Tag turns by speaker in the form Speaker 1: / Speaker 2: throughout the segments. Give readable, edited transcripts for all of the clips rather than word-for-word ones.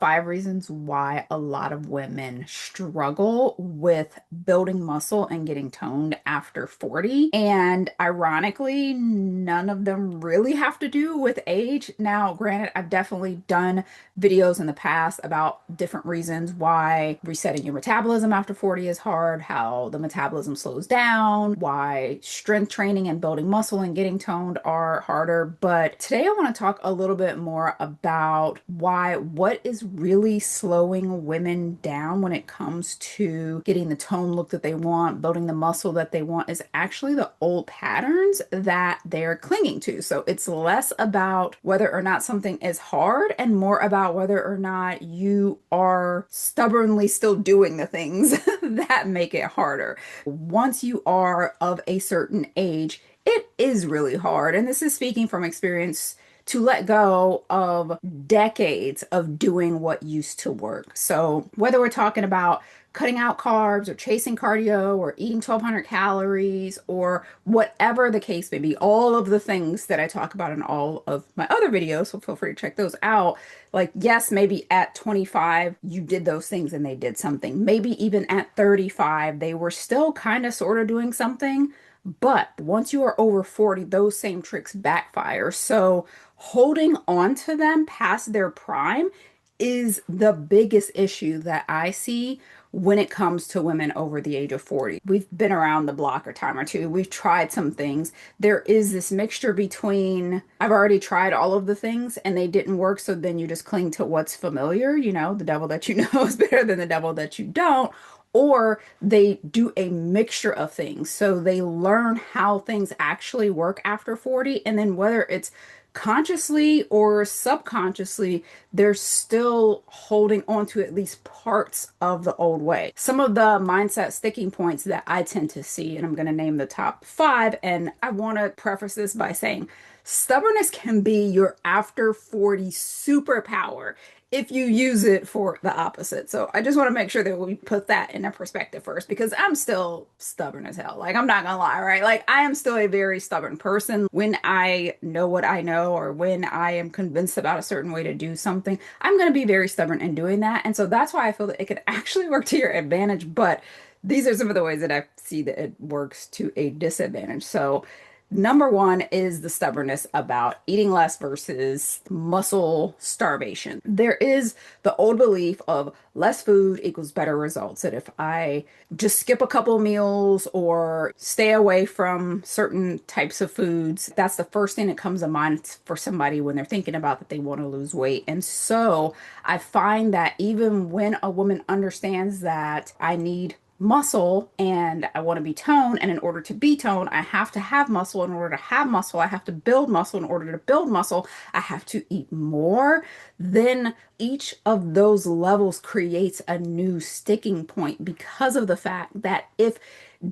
Speaker 1: 5 reasons why a lot of women struggle with building muscle and getting toned after 40. And ironically, none of them really have to do with age. Now, granted, I've definitely done videos in the past about different reasons why resetting your metabolism after 40 is hard, how the metabolism slows down, why strength training and building muscle and getting toned are harder. But today I want to talk a little bit more about what is really slowing women down when it comes to getting the tone look that they want, building the muscle that they want, is actually the old patterns that they're clinging to. So it's less about whether or not something is hard and more about whether or not you are stubbornly still doing the things that make it harder. Once you are of a certain age, it is really hard. And this is speaking from experience to let go of decades of doing what used to work. So whether we're talking about cutting out carbs or chasing cardio or eating 1,200 calories or whatever the case may be, all of the things that I talk about in all of my other videos, so feel free to check those out. Like, yes, maybe at 25, you did those things and they did something. Maybe even at 35, they were still kind of sort of doing something. But once you are over 40, those same tricks backfire. So holding on to them past their prime is the biggest issue that I see when it comes to women over the age of 40. We've been around the block a time or two. We've tried some things. There is this mixture between, I've already tried all of the things and they didn't work, so then you just cling to what's familiar. You know, the devil that you know is better than the devil that you don't. Or they do a mixture of things. So they learn how things actually work after 40. And then whether it's consciously or subconsciously, they're still holding on to at least parts of the old way. Some of the mindset sticking points that I tend to see, and I'm going to name the top 5. And I want to preface this by saying stubbornness can be your after 40 superpower if you use it for the opposite. So I just want to make sure that we put that in a perspective first, because I'm still stubborn as hell. Like, I'm not gonna lie, right? Like, I am still a very stubborn person. When I know what I know, or when I am convinced about a certain way to do something, I'm gonna be very stubborn in doing that. And so that's why I feel that it could actually work to your advantage. But these are some of the ways that I see that it works to a disadvantage. So number 1 is the stubbornness about eating less versus muscle starvation. There is the old belief of less food equals better results. That if I just skip a couple meals or stay away from certain types of foods, that's the first thing that comes to mind for somebody when they're thinking about that they want to lose weight. And so I find that even when a woman understands that I need muscle and I want to be toned, and in order to be toned I have to have muscle. In order to have muscle I have to build muscle. In order to build muscle I have to eat more. Then each of those levels creates a new sticking point, because of the fact that if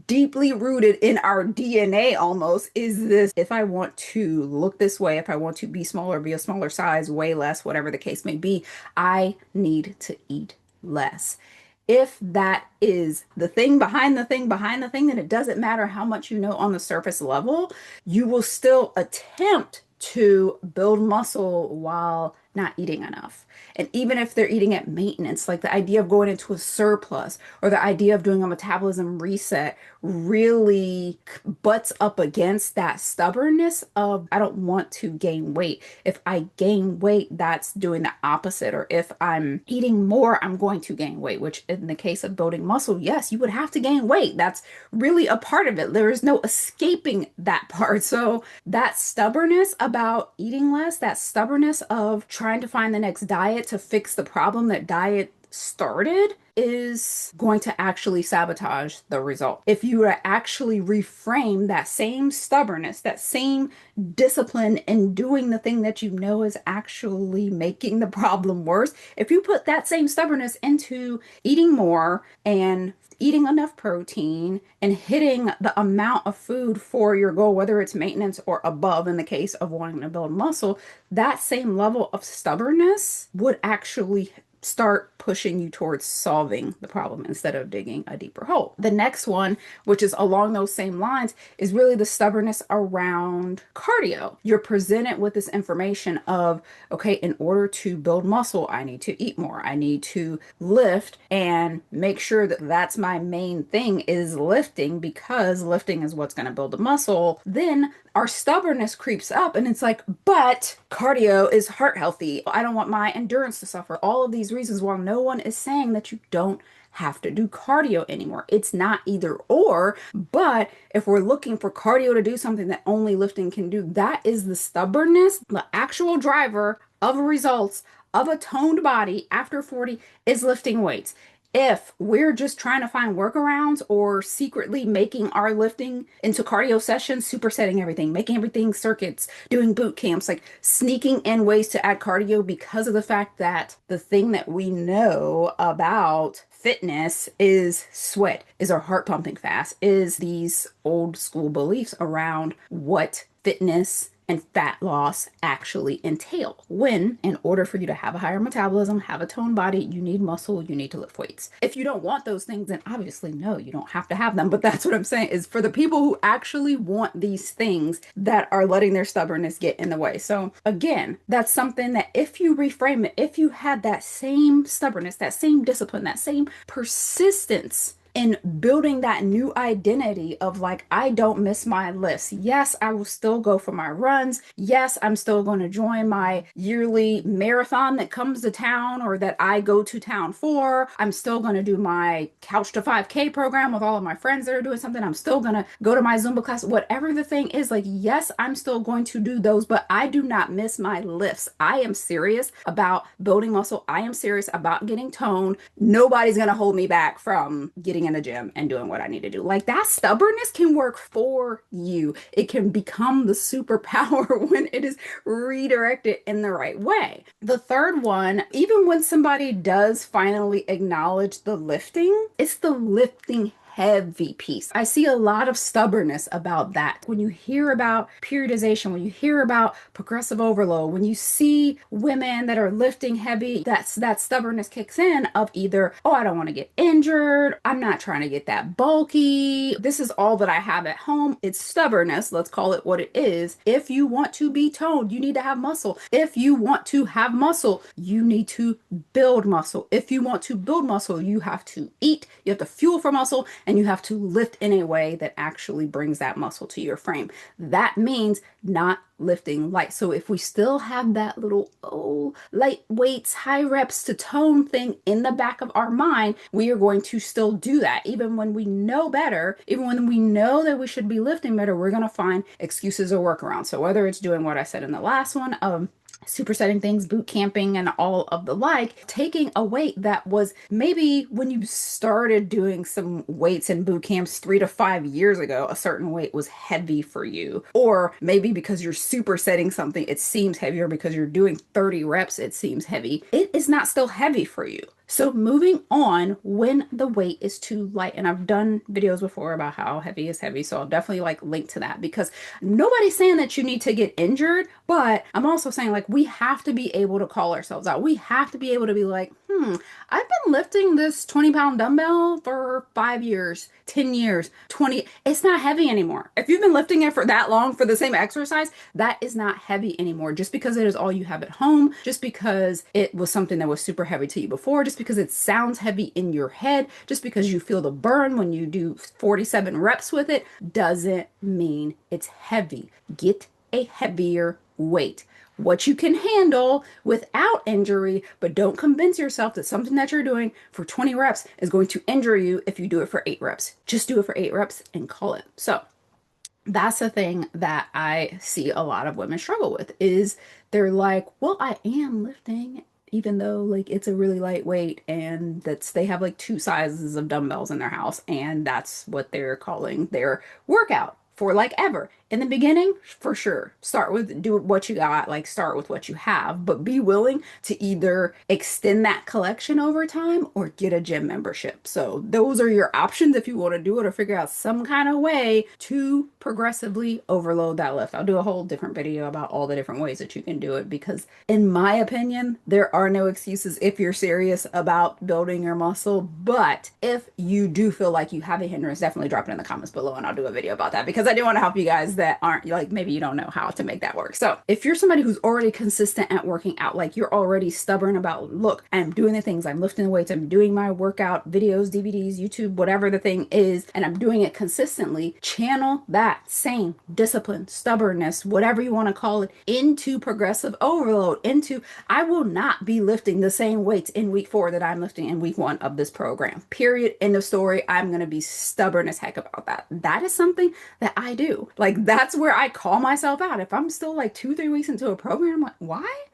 Speaker 1: deeply rooted in our DNA almost is this: if I want to look this way, if I want to be smaller, be a smaller size, weigh less, whatever the case may be, I need to eat less. If that is the thing behind the thing behind the thing, then it doesn't matter how much you know on the surface level, you will still attempt to build muscle while not eating enough. And even if they're eating at maintenance, like the idea of going into a surplus or the idea of doing a metabolism reset really butts up against that stubbornness of, I don't want to gain weight. If I gain weight, that's doing the opposite. Or if I'm eating more, I'm going to gain weight, which in the case of building muscle, yes, you would have to gain weight. That's really a part of it. There is no escaping that part. So that stubbornness about eating less, that stubbornness of trying to find the next diet to fix the problem that diet started, is going to actually sabotage the result. If you were to actually reframe that same stubbornness, that same discipline in doing the thing that you know is actually making the problem worse, if you put that same stubbornness into eating more and eating enough protein and hitting the amount of food for your goal, whether it's maintenance or above in the case of wanting to build muscle, that same level of stubbornness would actually start pushing you towards solving the problem instead of digging a deeper hole. The next one, which is along those same lines, is really the stubbornness around cardio. You're presented with this information of, okay, in order to build muscle, I need to eat more. I need to lift and make sure that that's my main thing is lifting, because lifting is what's going to build the muscle. Then our stubbornness creeps up and it's like, but cardio is heart healthy. I don't want my endurance to suffer. All of these reasons, while no one is saying that you don't have to do cardio anymore. It's not either or, but if we're looking for cardio to do something that only lifting can do, that is the stubbornness. The actual driver of results of a toned body after 40 is lifting weights. If we're just trying to find workarounds or secretly making our lifting into cardio sessions, supersetting everything, making everything circuits, doing boot camps, like sneaking in ways to add cardio because of the fact that the thing that we know about fitness is sweat, is our heart pumping fast, is these old school beliefs around what fitness and fat loss actually entail. When, in order for you to have a higher metabolism, have a toned body, you need muscle, you need to lift weights. If you don't want those things, then obviously, no, you don't have to have them. But that's what I'm saying is for the people who actually want these things that are letting their stubbornness get in the way. So again, that's something that if you reframe it, if you had that same stubbornness, that same discipline, that same persistence in building that new identity of like, I don't miss my lifts. Yes, I will still go for my runs. Yes, I'm still going to join my yearly marathon that comes to town or that I go to town for. I'm still going to do my Couch to 5K program with all of my friends that are doing something. I'm still going to go to my Zumba class, whatever the thing is. Like, yes, I'm still going to do those, but I do not miss my lifts. I am serious about building muscle. I am serious about getting toned. Nobody's going to hold me back from getting in the gym and doing what I need to do. Like, that stubbornness can work for you. It can become the superpower when it is redirected in the right way. The third one, even when somebody does finally acknowledge the lifting, it's the lifting heavy piece. I see a lot of stubbornness about that. When you hear about periodization, when you hear about progressive overload, when you see women that are lifting heavy, that stubbornness kicks in of either, oh, I don't want to get injured, I'm not trying to get that bulky, this is all that I have at home. It's stubbornness. Let's call it what it is. If you want to be toned, you need to have muscle. If you want to have muscle, you need to build muscle. If you want to build muscle, you have to eat, you have to fuel for muscle, and you have to lift in a way that actually brings that muscle to your frame. That means not lifting light. So if we still have that little, oh, light weights, high reps to tone thing in the back of our mind, we are going to still do that. Even when we know better, even when we know that we should be lifting better, we're going to find excuses or workarounds. So whether it's doing what I said in the last one of supersetting things, boot camping, and all of the like, taking a weight that was maybe when you started doing some weights and boot camps 3 to 5 years ago, a certain weight was heavy for you. Or maybe because you're supersetting something, it seems heavier. Because you're doing 30 reps, it seems heavy. It is not still heavy for you. So moving on when the weight is too light, and I've done videos before about how heavy is heavy, so I'll definitely like link to that, because nobody's saying that you need to get injured, but I'm also saying like we have to be able to call ourselves out. We have to be able to be like, I've been lifting this 20-pound dumbbell for 5 years, 10 years, 20. It's not heavy anymore. If you've been lifting it for that long for the same exercise, that is not heavy anymore. Just because it is all you have at home, just because it was something that was super heavy to you before, just because it sounds heavy in your head, just because you feel the burn when you do 47 reps with it, doesn't mean it's heavy. Get a heavier weight. What you can handle without injury, but don't convince yourself that something that you're doing for 20 reps is going to injure you if you do it for 8 reps. Just do it for 8 reps and call it. So that's the thing that I see a lot of women struggle with is they're like, well, I am lifting even though like it's a really lightweight, and they have like 2 sizes of dumbbells in their house, and that's what they're calling their workout for like ever. in the beginning, for sure, start with do what you got, like start with what you have, but be willing to either extend that collection over time or get a gym membership. So those are your options if you want to do it or figure out some kind of way to progressively overload that lift. I'll do a whole different video about all the different ways that you can do it because in my opinion, there are no excuses if you're serious about building your muscle. But if you do feel like you have a hindrance, definitely drop it in the comments below and I'll do a video about that because I do want to help you guys that aren't like maybe you don't know how to make that work. So if you're somebody who's already consistent at working out, like you're already stubborn about, look, I'm doing the things, I'm lifting the weights, I'm doing my workout videos, DVDs, YouTube, whatever the thing is, and I'm doing it consistently, channel that same discipline, stubbornness, whatever you want to call it, into progressive overload, into I will not be lifting the same weights in week 4 that I'm lifting in week 1 of this program. Period. End of story. I'm going to be stubborn as heck about that. That is something that I do. Like, that's where I call myself out. If I'm still like 2, 3 weeks into a program, I'm like, why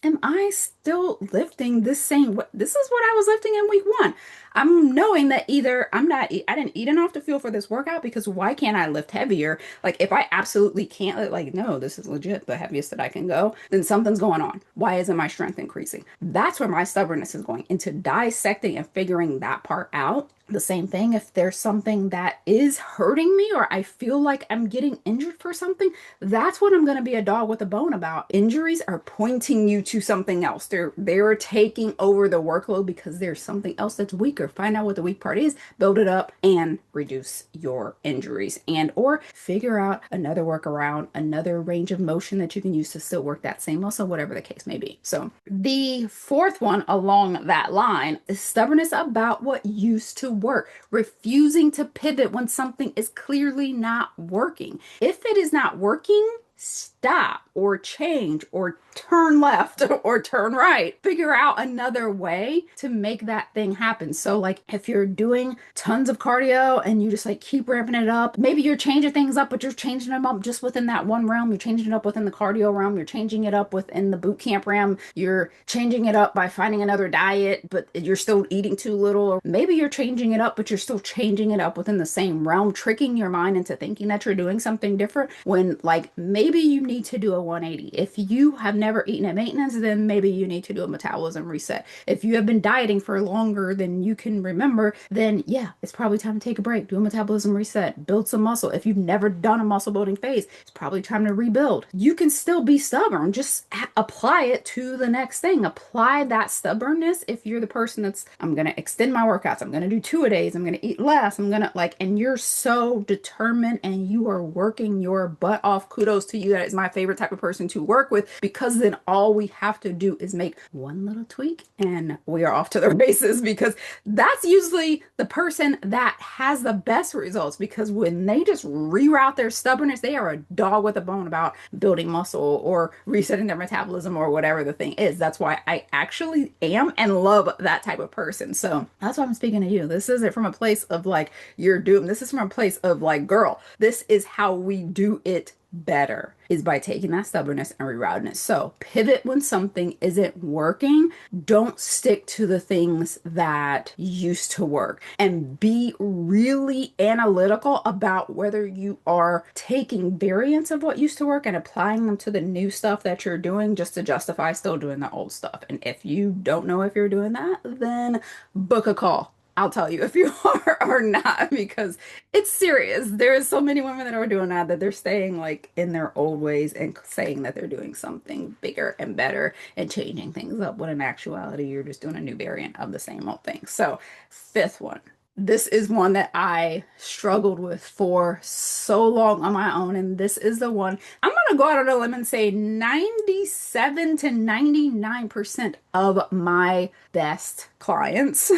Speaker 1: am I still lifting this same way? This is what I was lifting in week 1. I'm knowing that either I didn't eat enough to feel for this workout because why can't I lift heavier? Like if I absolutely can't, like, no, this is legit the heaviest that I can go, then something's going on. Why isn't my strength increasing? That's where my stubbornness is going into dissecting and figuring that part out. The same thing if there's something that is hurting me or I feel like I'm getting injured for something, that's what I'm going to be a dog with a bone about. Injuries are pointing you to something else. They're taking over the workload because there's something else that's weaker. Find out what the weak part is, build it up, and reduce your injuries, and or figure out another workaround, another range of motion that you can use to still work that same muscle, whatever the case may be. So the 4th one along that line is stubbornness about what used to work, refusing to pivot when something is clearly not working. If it is not working, stop or change or turn left or turn right. Figure out another way to make that thing happen. So like if you're doing tons of cardio and you just like keep ramping it up, maybe you're changing things up, but you're changing them up just within that one realm. You're changing it up within the cardio realm. You're changing it up within the boot camp realm. You're changing it up by finding another diet, but you're still eating too little. Or maybe you're changing it up, but you're still changing it up within the same realm, tricking your mind into thinking that you're doing something different when like maybe you need to do a 180. If you have never eaten at maintenance, then maybe you need to do a metabolism reset. If you have been dieting for longer than you can remember, then yeah, it's probably time to take a break, do a metabolism reset, build some muscle. If you've never done a muscle building phase, it's probably time to rebuild. You can still be stubborn, just apply it to the next thing. Apply that stubbornness. If you're the person that's, I'm going to extend my workouts, I'm going to do 2-a-days, I'm going to eat less, I'm going to like, and you're so determined and you are working your butt off. Kudos to you. That is my favorite type of person to work with because then all we have to do is make one little tweak and we are off to the races because that's usually the person that has the best results because when they just reroute their stubbornness, they are a dog with a bone about building muscle or resetting their metabolism or whatever the thing is. That's why I actually am and love that type of person. So that's why I'm speaking to you. This isn't from a place of like, you're doomed. This is from a place of like, girl, this is how we do it better is by taking that stubbornness and rerouting it. So pivot when something isn't working. Don't stick to the things that used to work and be really analytical about whether you are taking variants of what used to work and applying them to the new stuff that you're doing just to justify still doing the old stuff. And if you don't know if you're doing that, then book a call. I'll tell you if you are or not because it's serious. There's so many women that are doing that they're staying like in their old ways and saying that they're doing something bigger and better and changing things up when in actuality you're just doing a new variant of the same old thing. So 5th one. This is one that I struggled with for so long on my own, and this is the one I'm gonna go out on a limb and say 97 to 99% of my best clients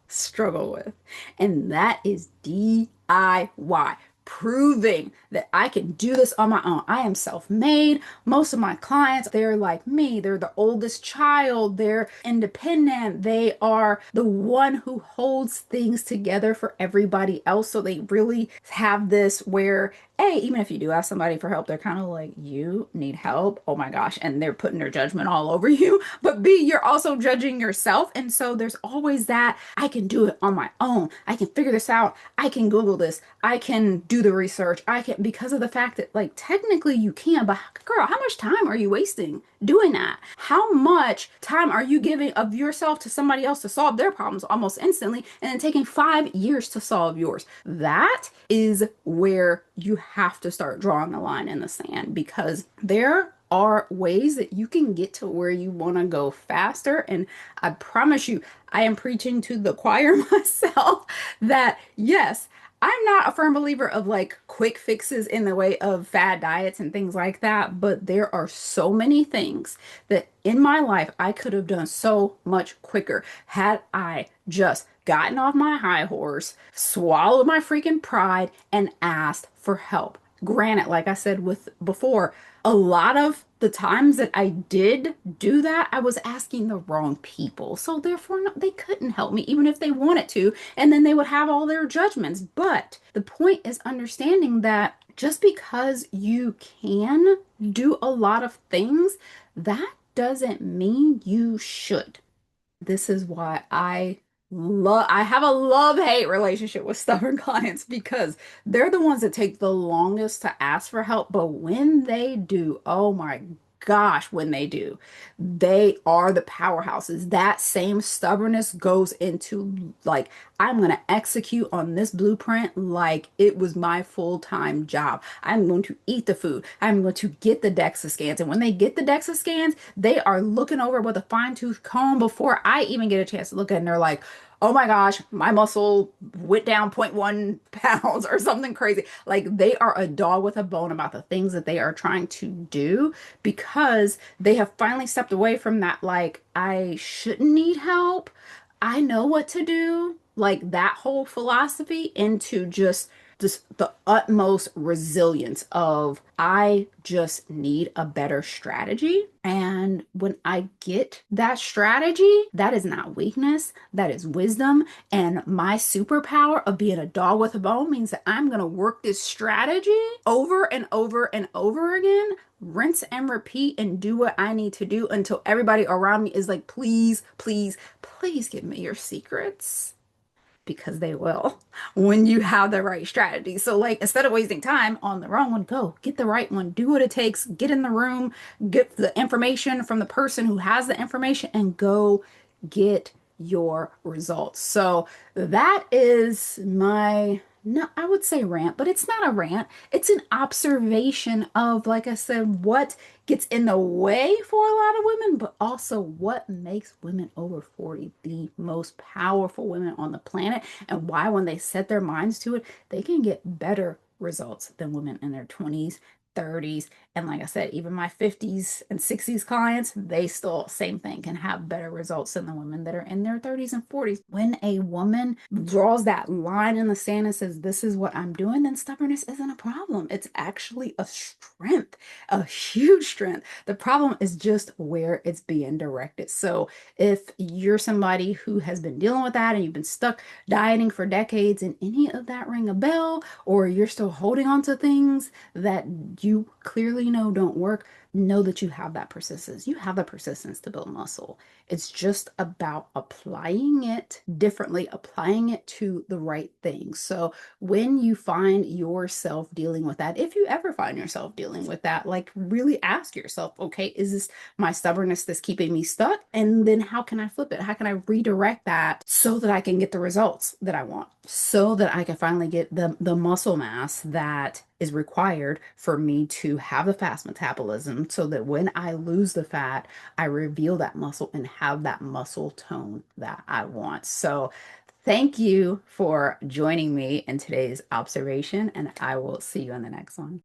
Speaker 1: struggle with, and that is DIY. Proving that I can do this on my own. I am self-made. Most of my clients, they're like me. They're the oldest child. They're independent. They are the one who holds things together for everybody else. So they really have this where A, even if you do ask somebody for help, they're kind of like, you need help. Oh my gosh. And they're putting their judgment all over you. But B, you're also judging yourself. And so there's always that I can do it on my own. I can figure this out. I can Google this. I can do the research. I can, because of the fact that, like, technically you can, but girl, how much time are you wasting doing that? How much time are you giving of yourself to somebody else to solve their problems almost instantly and then taking 5 years to solve yours? That is where you have to start drawing a line in the sand, because there are ways that you can get to where you want to go faster. And I promise you, I am preaching to the choir myself that yes, I'm not a firm believer of like quick fixes in the way of fad diets and things like that, but there are so many things that in my life I could have done so much quicker had I just gotten off my high horse, swallowed my freaking pride, and asked for help. Granted, like I said with before, a lot of the times that I did do that, I was asking the wrong people. So therefore, no, they couldn't help me even if they wanted to. And then they would have all their judgments. But the point is understanding that just because you can do a lot of things, that doesn't mean you should. This is why I have a love-hate relationship with stubborn clients, because they're the ones that take the longest to ask for help, but when they do, oh my gosh, when they do, they are the powerhouses. That same stubbornness goes into like, I'm going to execute on this blueprint like it was my full-time job. I'm going to eat the food. I'm going to get the DEXA scans. And when they get the DEXA scans, they are looking over with a fine-tooth comb before I even get a chance to look at it. And they're like, oh my gosh, my muscle went down 0.1 pounds or something crazy. Like they are a dog with a bone about the things that they are trying to do, because they have finally stepped away from that, like, I shouldn't need help. I know what to do. Like that whole philosophy into just the utmost resilience of I just need a better strategy. And when I get that strategy, that is not weakness, that is wisdom. And my superpower of being a dog with a bone means that I'm going to work this strategy over and over and over again, rinse and repeat, and do what I need to do until everybody around me is like, please, please, please give me your secrets, because they will when you have the right strategy. So, like, instead of wasting time on the wrong one, go get the right one, do what it takes, get in the room, get the information from the person who has the information, and go get your results. So, that is my, no, I would say rant, but it's not a rant. It's an observation of, like I said, what gets in the way for a lot of women, but also what makes women over 40 the most powerful women on the planet, and why, when they set their minds to it, they can get better results than women in their 20s, 30s. And like I said, even my 50s and 60s clients, they still, same thing, can have better results than the women that are in their 30s and 40s. When a woman draws that line in the sand and says, this is what I'm doing, then stubbornness isn't a problem. It's actually a strength, a huge strength. The problem is just where it's being directed. So if you're somebody who has been dealing with that and you've been stuck dieting for decades and any of that ring a bell, or you're still holding on to things that you clearly know don't work, know that you have that persistence. You have the persistence to build muscle. It's just about applying it differently, applying it to the right things. So when you find yourself dealing with that, if you ever find yourself dealing with that, like really ask yourself, okay, is this my stubbornness that's keeping me stuck? And then how can I flip it? How can I redirect that so that I can get the results that I want? So that I can finally get the muscle mass that is required for me to have the fast metabolism, so that when I lose the fat, I reveal that muscle and have that muscle tone that I want. So thank you for joining me in today's observation, and I will see you in the next one.